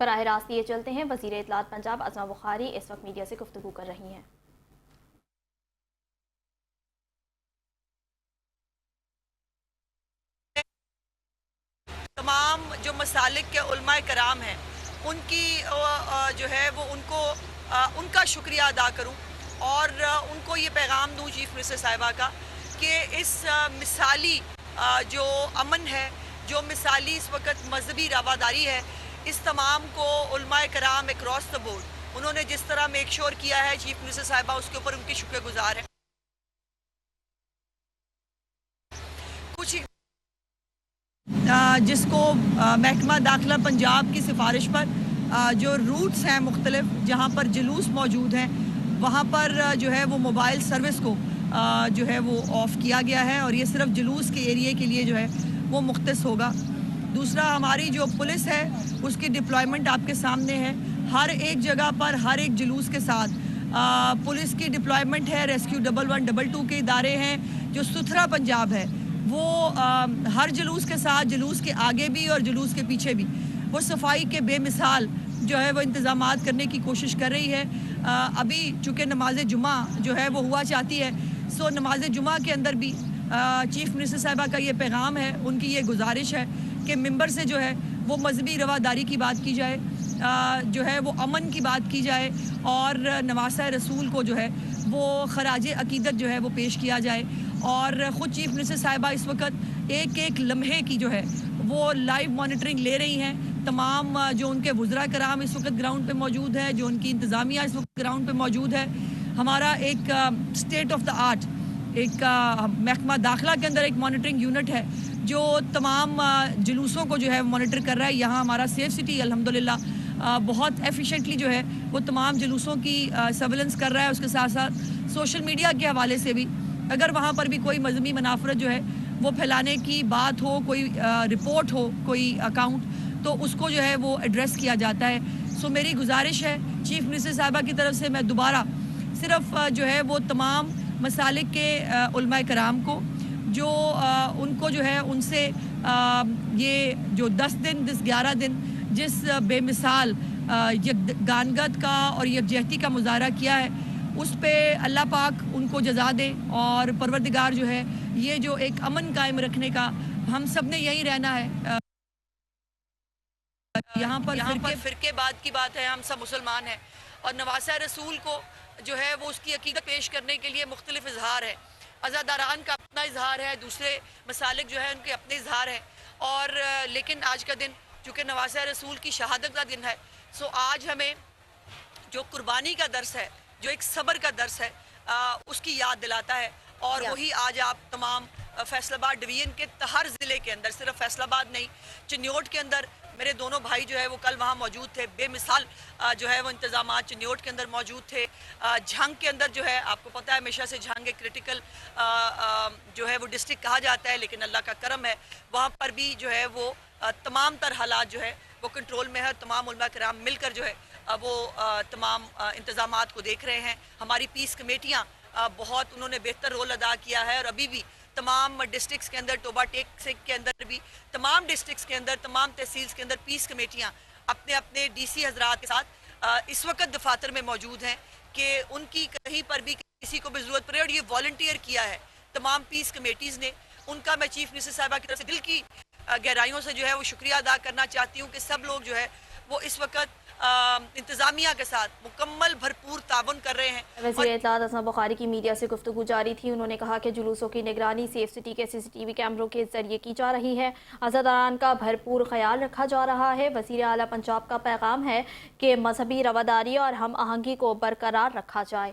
براہ راست یہ چلتے ہیں، وزیر اطلاعات پنجاب عظمہ بخاری اس وقت میڈیا سے گفتگو کر رہی ہیں۔ تمام جو مسالک کے علماء کرام ہیں ان کی جو ہے وہ ان کا شکریہ ادا کروں اور ان کو یہ پیغام دوں چیف منسٹر صاحبہ کا کہ اس مثالی جو امن ہے، جو مثالی اس وقت مذہبی رواداری ہے، اس تمام کو علماء کرام اکراس دا بورڈ انہوں نے جس طرح میک شور کیا ہے چیف منسٹر صاحبہ اس کے اوپر ان کی شکر گزار ہیں۔ کچھ جس کو محکمہ داخلہ پنجاب کی سفارش پر جو روٹس ہیں مختلف جہاں پر جلوس موجود ہیں وہاں پر جو ہے وہ موبائل سروس کو جو ہے وہ آف کیا گیا ہے اور یہ صرف جلوس کے ایریے کے لیے جو ہے وہ مختص ہوگا۔ دوسرا، ہماری جو پولیس ہے اس کی ڈپلائمنٹ آپ کے سامنے ہے، ہر ایک جگہ پر ہر ایک جلوس کے ساتھ پولیس کی ڈپلائمنٹ ہے، ریسکیو 112 کے ادارے ہیں، جو ستھرا پنجاب ہے وہ ہر جلوس کے ساتھ، جلوس کے آگے بھی اور جلوس کے پیچھے بھی وہ صفائی کے بے مثال جو ہے وہ انتظامات کرنے کی کوشش کر رہی ہے۔ ابھی چونکہ نماز جمعہ جو ہے وہ ہوا چاہتی ہے، سو نماز جمعہ کے اندر بھی چیف منسٹر صاحبہ کا یہ پیغام ہے، ان کی یہ گزارش ہے کہ ممبر سے جو ہے وہ مذہبی رواداری کی بات کی جائے، جو ہے وہ امن کی بات کی جائے اور نواسہ رسول کو جو ہے وہ خراج عقیدت جو ہے وہ پیش کیا جائے۔ اور خود چیف منسٹر صاحبہ اس وقت ایک ایک لمحے کی جو ہے وہ لائیو مانیٹرنگ لے رہی ہیں۔ تمام جو ان کے وزراء کرام اس وقت گراؤنڈ پہ موجود ہے، جو ان کی انتظامیہ اس وقت گراؤنڈ پہ موجود ہے۔ ہمارا ایک اسٹیٹ آف دا آرٹ ایک محکمہ داخلہ کے اندر ایک مانیٹرنگ یونٹ ہے جو تمام جلوسوں کو جو ہے مانیٹر کر رہا ہے۔ یہاں ہمارا سیف سٹی الحمدللہ بہت ایفیشینٹلی جو ہے وہ تمام جلوسوں کی سرویلنس کر رہا ہے۔ اس کے ساتھ ساتھ سوشل میڈیا کے حوالے سے بھی اگر وہاں پر بھی کوئی مذہبی منافرت جو ہے وہ پھیلانے کی بات ہو، کوئی رپورٹ ہو، کوئی اکاؤنٹ، تو اس کو جو ہے وہ ایڈریس کیا جاتا ہے۔ سو میری گزارش ہے چیف منسٹر صاحبہ کی طرف سے، میں دوبارہ صرف جو ہے وہ تمام مسالک کے علماء کرام کو جو ان کو جو ہے ان سے یہ جو 11 دن جس بے مثال یکگانگت کا اور یکجہتی کا مظاہرہ کیا ہے اس پہ اللہ پاک ان کو جزا دے، اور پروردگار جو ہے یہ جو ایک امن قائم رکھنے کا ہم سب نے یہی رہنا ہے۔ یہاں پر فرقے بعد کی بات ہے، ہم سب مسلمان ہیں اور نواسہ رسول کو جو ہے وہ اس کی عقیدت پیش کرنے کے لیے مختلف اظہار ہے، عزاداران کا اپنا اظہار ہے، دوسرے مسالک جو ہے ان کے اپنے اظہار ہیں، اور لیکن آج کا دن چونکہ نواسہ رسول کی شہادت کا دن ہے، سو آج ہمیں جو قربانی کا درس ہے، جو ایک صبر کا درس ہے، اس کی یاد دلاتا ہے، اور وہی آج آپ تمام فیصل آباد ڈویژن کے ہر ضلع کے اندر، صرف فیصل آباد نہیں، چنیوٹ کے اندر میرے دونوں بھائی جو ہے وہ کل وہاں موجود تھے، بے مثال جو ہے وہ انتظامات چنیوٹ کے اندر موجود تھے۔ جھنگ کے اندر جو ہے آپ کو پتہ ہے ہمیشہ سے جھنگ ایک کرٹیکل جو ہے وہ ڈسٹرکٹ کہا جاتا ہے، لیکن اللہ کا کرم ہے وہاں پر بھی جو ہے وہ تمام تر حالات جو ہے وہ کنٹرول میں ہے، تمام علماء کرام مل کر جو ہے وہ تمام انتظامات کو دیکھ رہے ہیں۔ ہماری پیس کمیٹیاں بہت انہوں نے بہتر رول ادا کیا ہے، اور ابھی بھی تمام ڈسٹرکٹس کے اندر، ٹوبا ٹیک کے اندر بھی تمام ڈسٹرکٹس کے اندر، تمام تحصیلز کے اندر پیس کمیٹیاں اپنے اپنے ڈی سی حضرات کے ساتھ اس وقت دفاتر میں موجود ہیں کہ ان کی کہیں پر بھی کسی کو بھی ضرورت پڑے، اور یہ والنٹیئر کیا ہے تمام پیس کمیٹیز نے، ان کا میں چیف منسٹر صاحبہ کی طرف سے دل کی گہرائیوں سے جو ہے وہ شکریہ ادا کرنا چاہتی ہوں کہ سب لوگ جو ہے وہ اس وقت انتظامیہ کے ساتھ مکمل بھرپور تعاون کر رہے ہیں۔ وزیر اطلاعات عظمہ بخاری کی میڈیا سے گفتگو جاری تھی، انہوں نے کہا کہ جلوسوں کی نگرانی سیف سٹی کے CCTV کیمروں کے ذریعے کی جا رہی ہے، عزاداران کا بھرپور خیال رکھا جا رہا ہے۔ وزیر اعلیٰ پنجاب کا پیغام ہے کہ مذہبی رواداری اور ہم آہنگی کو برقرار رکھا جائے۔